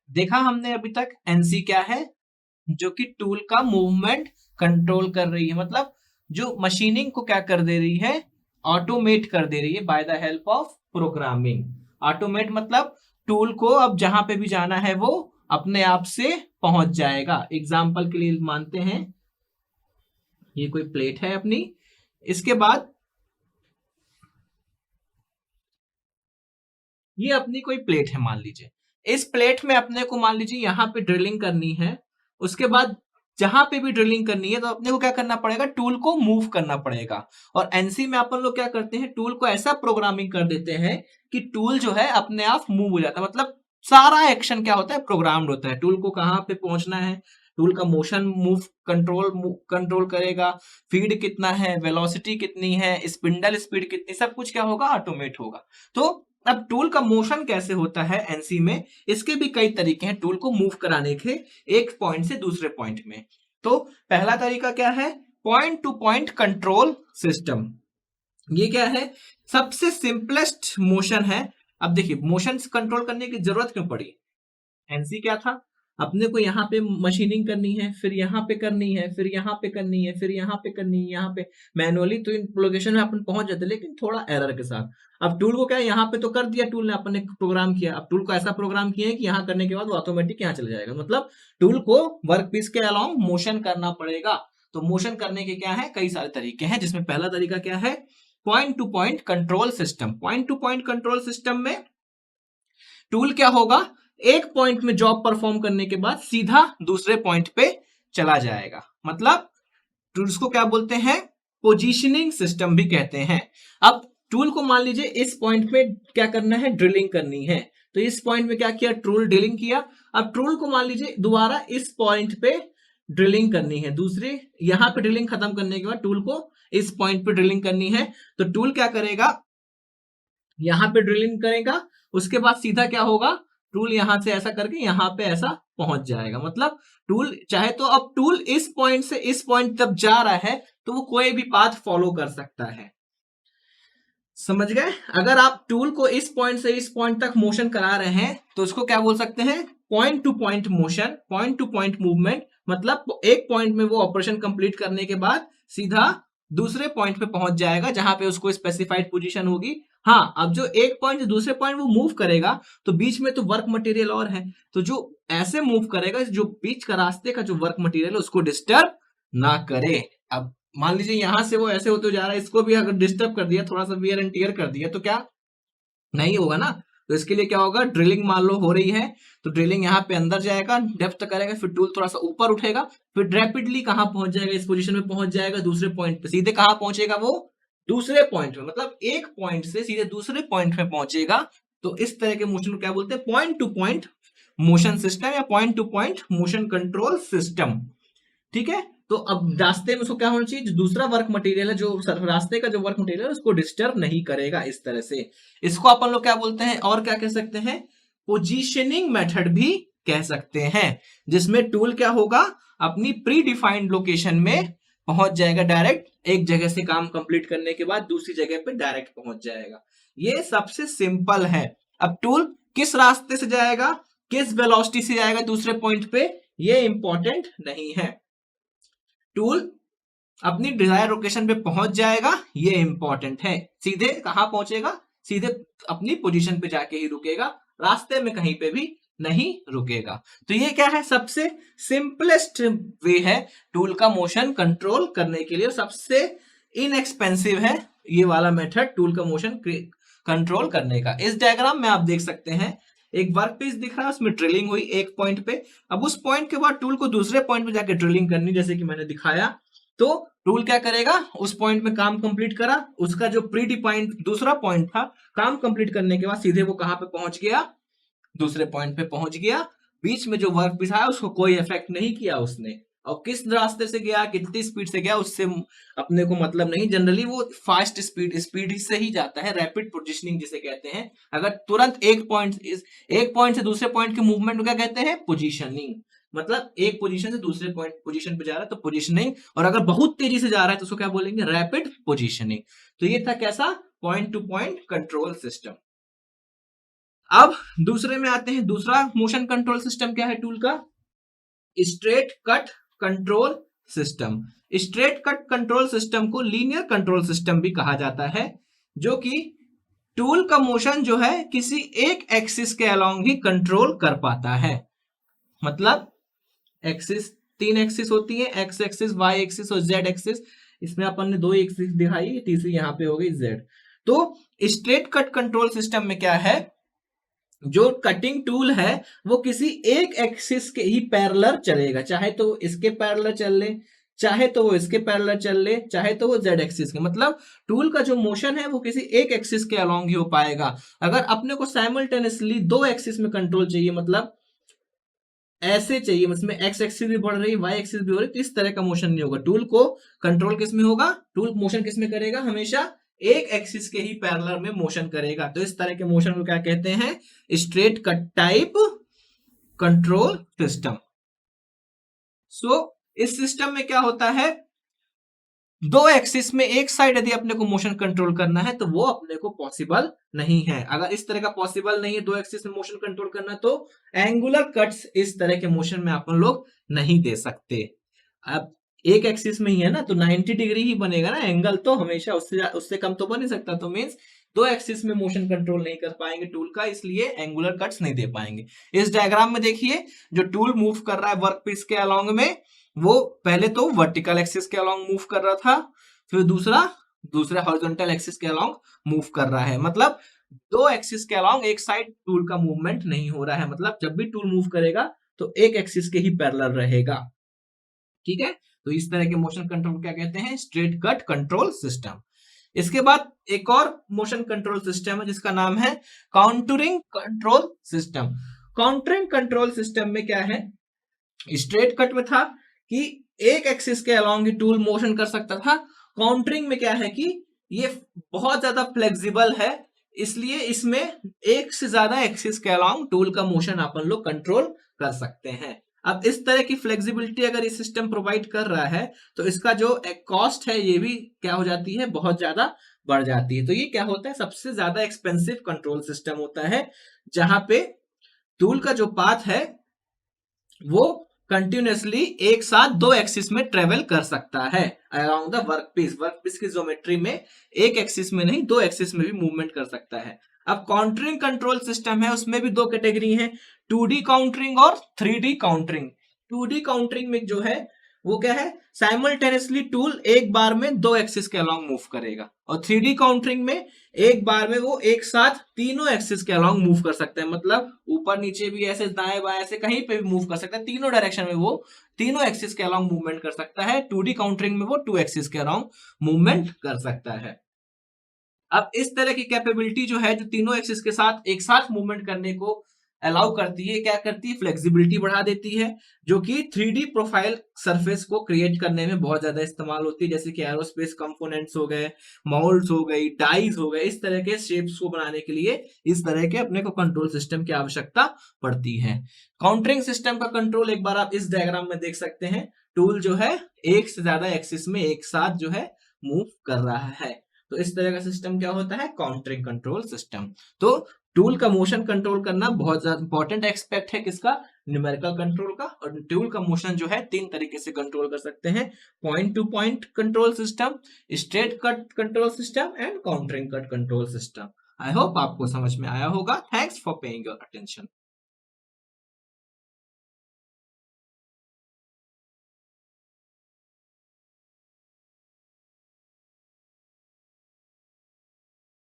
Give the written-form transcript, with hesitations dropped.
देखा हमने अभी तक एनसी क्या है, जो कि टूल का मूवमेंट कंट्रोल कर रही है, मतलब जो मशीनिंग को क्या कर दे रही है, ऑटोमेट कर दे रही है by the help of programming. Automate मतलब टूल को अब जहां पे भी जाना है वो अपने आप से पहुंच जाएगा। एग्जाम्पल के लिए मानते हैं ये कोई प्लेट है अपनी, इसके बाद ये अपनी कोई प्लेट है मान लीजिए, इस प्लेट में अपने को मान लीजिए यहाँ पे ड्रिलिंग करनी है। उसके बाद जहां पे भी ड्रिलिंग करनी है तो अपने को क्या करना पड़ेगा, टूल को मूव करना पड़ेगा। और एनसी में अपन लोग क्या करते हैं, टूल को ऐसा प्रोग्रामिंग कर देते हैं कि टूल जो है अपने आप मूव हो जाता है। मतलब सारा एक्शन क्या होता है, प्रोग्राम्ड होता है। टूल को कहाँ पे पहुंचना है, टूल का मोशन मूव कंट्रोल करेगा, फीड कितना है, वेलोसिटी कितनी है, स्पिंडल स्पीड कितनी, सब कुछ क्या होगा, ऑटोमेट होगा। तो अब टूल का मोशन कैसे होता है एनसी में, इसके भी कई तरीके हैं टूल को मूव कराने के एक पॉइंट से दूसरे पॉइंट में। तो पहला तरीका क्या है, point to point control system. ये क्या है, सबसे सिंपलेस्ट मोशन है। अब देखिए मोशन कंट्रोल करने की जरूरत क्यों पड़ी, एनसी क्या था, अपने को यहाँ पे मशीनिंग करनी है, फिर यहाँ पे करनी है, फिर यहाँ पे करनी है, फिर यहाँ पे करनी है, यहाँ पे मैनुअली तो इन लोकेशन में अपन पहुंच जाते, लेकिन थोड़ा एरर के साथ। अब टूल को क्या है, यहाँ पे तो कर दिया टूल ने, अपन ने प्रोग्राम किया। अब टूल को ऐसा प्रोग्राम किया है कि यहाँ करने के बाद वो ऑटोमेटिक यहाँ चला जाएगा। मतलब टूल को वर्क पीस के अलाउंग मोशन करना पड़ेगा। तो मोशन करने के क्या है, कई सारे तरीके हैं, जिसमें पहला तरीका क्या है, point to point control system. Point to point control system में टूल क्या होगा, एक पॉइंट में जॉब परफॉर्म करने के बाद सीधा दूसरे पॉइंट पे चला जाएगा। मतलब टूल्स को क्या बोलते हैं, पोजीशनिंग सिस्टम भी कहते हैं। अब टूल को मान लीजिए इस पॉइंट पे क्या करना है, ड्रिलिंग करनी है, तो इस पॉइंट में क्या किया, टूल ड्रिलिंग किया। अब टूल को मान लीजिए दोबारा इस पॉइंट पे ड्रिलिंग करनी है, दूसरे यहां पे ड्रिलिंग खत्म करने के बाद टूल को इस पॉइंट पे ड्रिलिंग करनी है। तो टूल क्या करेगा, यहां पे ड्रिलिंग करेगा, उसके बाद सीधा क्या होगा, टूल यहां से ऐसा करके यहां पे ऐसा पहुंच जाएगा। मतलब टूल चाहे तो, अब टूल इस पॉइंट से इस पॉइंट तक जा रहा है तो वो कोई भी पाथ फॉलो कर सकता है। समझ गए, अगर आप टूल को इस पॉइंट से इस पॉइंट तक मोशन करा रहे हैं तो उसको क्या बोल सकते हैं, point to point motion, point to point movement. मतलब एक पॉइंट में वो ऑपरेशन कंप्लीट करने के बाद सीधा दूसरे पॉइंट पे पहुंच जाएगा जहां पे उसको स्पेसिफाइड पोजीशन होगी। हाँ, अब जो एक पॉइंट से दूसरे पॉइंट वो मूव करेगा तो बीच में तो वर्क मटेरियल और है, तो जो ऐसे मूव करेगा, जो बीच का रास्ते का जो वर्क मटेरियल है उसको डिस्टर्ब ना करे। अब मान लीजिए यहां से वो ऐसे होते जा रहा है, इसको भी अगर डिस्टर्ब कर दिया, थोड़ा सा वियर एंड टियर कर दिया तो क्या नहीं होगा ना। तो इसके लिए क्या होगा, ड्रिलिंग मान लो हो रही है तो ड्रिलिंग यहाँ पे अंदर जाएगा, डेप्थ करेगा, फिर टूल थोड़ा सा ऊपर उठेगा, फिर रैपिडली कहाँ पहुंच जाएगा, इस पोजीशन में पहुंच जाएगा, दूसरे पॉइंट पे सीधे कहाँ पहुंचेगा वो, दूसरे पॉइंट पे। मतलब एक पॉइंट से सीधे दूसरे पॉइंट पे पहुंचेगा। तो इस तरह के मोशन को क्या बोलते हैं, point to point motion system या point to point motion control system. ठीक है, तो अब रास्ते में उसको क्या होना चाहिए, जो दूसरा वर्क मटेरियल है, जो रास्ते का जो वर्क मटेरियल है उसको डिस्टर्ब नहीं करेगा इस तरह से। इसको अपन लोग क्या बोलते हैं, और क्या कह सकते हैं, पोजीशनिंग मेथड भी कह सकते हैं, जिसमें टूल क्या होगा, अपनी प्री डिफाइंड लोकेशन में पहुंच जाएगा, डायरेक्ट एक जगह से काम कंप्लीट करने के बाद दूसरी जगह पे डायरेक्ट पहुंच जाएगा। ये सबसे सिंपल है। अब टूल किस रास्ते से जाएगा, किस वेलोसिटी से जाएगा दूसरे पॉइंट पे, ये इंपॉर्टेंट नहीं है। टूल अपनी डिजायर लोकेशन पे पहुंच जाएगा, ये इंपॉर्टेंट है। सीधे कहां पहुंचेगा, सीधे अपनी पोजीशन पे जाके ही रुकेगा, रास्ते में कहीं पे भी नहीं रुकेगा। तो ये क्या है, सबसे सिंपलेस्ट वे है टूल का मोशन कंट्रोल करने के लिए, सबसे इनएक्सपेंसिव है ये वाला मेथड टूल का मोशन कंट्रोल करने का। इस डायग्राम में आप देख सकते हैं एक वर्क पीस दिख रहा है, उसमें ड्रिलिंग हुई एक पॉइंट पे। अब उस पॉइंट के बाद टूल को दूसरे पॉइंट पे जाके ड्रिलिंग करनी, जैसे कि मैंने दिखाया। तो टूल क्या करेगा, उस पॉइंट में काम कंप्लीट करा, उसका जो प्री डिफाइंड दूसरा पॉइंट था, काम कंप्लीट करने के बाद सीधे वो कहां पे पहुंच गया, दूसरे पॉइंट पे पहुंच गया। बीच में जो वर्क पीस आया उसको कोई इफेक्ट नहीं किया उसने, और किस रास्ते से गया, कितनी स्पीड से गया, उससे अपने को मतलब नहीं। जनरली वो फास्ट स्पीड से ही जाता है, रैपिड पोजीशनिंग जिसे कहते हैं। अगर तुरंत एक पॉइंट से दूसरे पॉइंट के मूवमेंट को क्या कहते हैं, पोजीशनिंग। मतलब एक पोजीशन से दूसरे पॉइंट पोजीशन पे जा रहा है तो पोजीशनिंग, और अगर बहुत तेजी से जा रहा है तो उसको क्या बोलेंगे, रैपिड पोजीशनिंग। तो ये था कैसा, point to point control system. अब दूसरे में आते हैं। दूसरा मोशन कंट्रोल सिस्टम क्या है टूल का? Straight cut control system. Straight cut control system को लीनियर कंट्रोल सिस्टम भी कहा जाता है, जो कि टूल का मोशन जो है किसी एक एक्सिस के अलोंग ही कंट्रोल कर पाता है। मतलब एक्सिस, 3 एक्सिस होती है, एक्स एक्सिस, वाई एक्सिस और जेड एक्सिस। इसमें अपन ने 2 एक्सिस दिखाई, तीसरी यहाँ पे हो गई जेड। तो स्ट्रेट कट कंट्रोल सिस्टम में क्या है, जो कटिंग टूल है वो किसी एक एक्सिस के ही पैरेलल चलेगा, चाहे तो इसके पैरेलल चल ले, चाहे तो वो इसके पैरेलल चल ले, चाहे तो वो जेड एक्सिस के। मतलब टूल का जो मोशन है वो किसी एक एक्सिस के अलोंग ही हो पाएगा। अगर अपने को साइमल्टेनियसली 2 एक्सिस में कंट्रोल चाहिए, मतलब ऐसे चाहिए, इसमें एक्स एक्सिस भी बढ़ रही है, वाई एक्सिस भी हो रही है, तो इस तरह का मोशन नहीं होगा। टूल को कंट्रोल किस में होगा, टूल मोशन किस में करेगा, हमेशा एक एक्सिस के ही पैरेलल में मोशन करेगा। तो इस तरह के मोशन को क्या कहते हैं, straight cut type control system. So इस सिस्टम में क्या होता है, 2 एक्सिस में एक साइड यदि अपने को मोशन कंट्रोल करना है तो वो अपने को पॉसिबल नहीं है। अगर इस तरह का पॉसिबल नहीं है 2 एक्सिस में मोशन कंट्रोल करना, तो एंगुलर कट्स इस तरह के मोशन में अपन लोग नहीं दे सकते। अब एक एक्सिस में ही है ना, तो 90 डिग्री ही बनेगा ना एंगल, तो हमेशा उससे उससे कम तो बन नहीं सकता। तो मींस 2 एक्सिस में मोशन कंट्रोल नहीं कर पाएंगे टूल का, इसलिए एंगुलर कट्स नहीं दे पाएंगे। इस डायग्राम में देखिए, जो टूल मूव कर रहा है वर्कपीस के अलोंग में, वो पहले तो वर्टिकल एक्सिस के अलोंग मूव कर रहा था, फिर दूसरा हॉरिजॉन्टल एक्सिस के अलोंग मूव कर रहा है। मतलब 2 एक्सिस के अलोंग एक साइड टूल का मूवमेंट नहीं हो रहा है। मतलब जब भी टूल मूव करेगा तो एक एक्सिस के ही पैरेलल रहेगा। ठीक है, तो इस तरह के मोशन कंट्रोल क्या कहते हैं, स्ट्रेट कट कंट्रोल सिस्टम। इसके बाद एक और मोशन कंट्रोल सिस्टम है जिसका नाम है countering control system. Countering control system में क्या है, स्ट्रेट कट में था कि एक एक्सिस के अलोंग ही टूल मोशन कर सकता था। काउंटरिंग में क्या है कि ये बहुत ज्यादा फ्लेक्सिबल है, इसलिए इसमें एक से ज्यादा एक्सिस के अलोंग टूल का मोशन अपन लोग कंट्रोल कर सकते हैं। अब इस तरह की फ्लेक्सिबिलिटी अगर ये सिस्टम प्रोवाइड कर रहा है तो इसका जो कॉस्ट है ये भी क्या हो जाती है, बहुत ज्यादा बढ़ जाती है। तो ये क्या होता है, सबसे ज्यादा एक्सपेंसिव कंट्रोल सिस्टम होता है, जहां पे टूल का जो पाथ है वो कंटिन्यूसली एक साथ 2 एक्सिस में ट्रेवल कर सकता है अराउंड द वर्कपीस। वर्कपीस की ज्योमेट्री में एक एक्सिस में नहीं 2 एक्सिस में भी मूवमेंट कर सकता है। अब काउंटरिंग कंट्रोल सिस्टम है, उसमें भी 2 कैटेगरी है, 2D काउंटरिंग और 3D काउंटरिंग। 2D काउंटरिंग में जो है वो क्या है, साइमल्टेनियसली टूल एक बार में 2 एक्सिस के अलोंग मूव करेगा। और 3D काउंटरिंग में एक बार में वो एक साथ तीनों एक्सिस के अलोंग मूव कर सकता है। मतलब ऊपर नीचे भी, ऐसे दाएं बाएं, ऐसे कहीं पे भी मूव कर सकता है, तीनों डायरेक्शन में वो तीनों एक्सिस के अलोंग मूवमेंट कर सकता है। 2D काउंटरिंग में वो 2 एक्सिस के अलोंग मूवमेंट कर सकता है। अब इस तरह की कैपेबिलिटी जो है, जो तीनों एक्सिस के साथ एक साथ मूवमेंट करने को अलाउ करती है, क्या करती है, फ्लेक्सिबिलिटी बढ़ा देती है, जो कि 3D प्रोफाइल सरफेस को क्रिएट करने में बहुत ज्यादा इस्तेमाल होती है। जैसे कि एरोस्पेस कंपोनेंट्स हो गए, मोल्ड्स हो गई, डाइज हो गए, इस तरह के शेप्स को बनाने के लिए इस तरह के अपने को कंट्रोल सिस्टम की आवश्यकता पड़ती है। काउंटरिंग सिस्टम का कंट्रोल एक बार आप इस डायग्राम में देख सकते हैं। टूल जो है एक से ज्यादा एक्सिस में एक साथ जो है मूव कर रहा है, तो इस तरह का सिस्टम क्या होता है, काउंटरिंग कंट्रोल सिस्टम। तो टूल का मोशन कंट्रोल करना बहुत ज्यादा इंपॉर्टेंट एस्पेक्ट है किसका, न्यूमेरिकल कंट्रोल का। और टूल का मोशन जो है 3 तरीके से कंट्रोल कर सकते हैं, point to point control system, straight cut control system and countering cut control system. I hope आपको समझ में आया होगा। Thanks for paying your attention.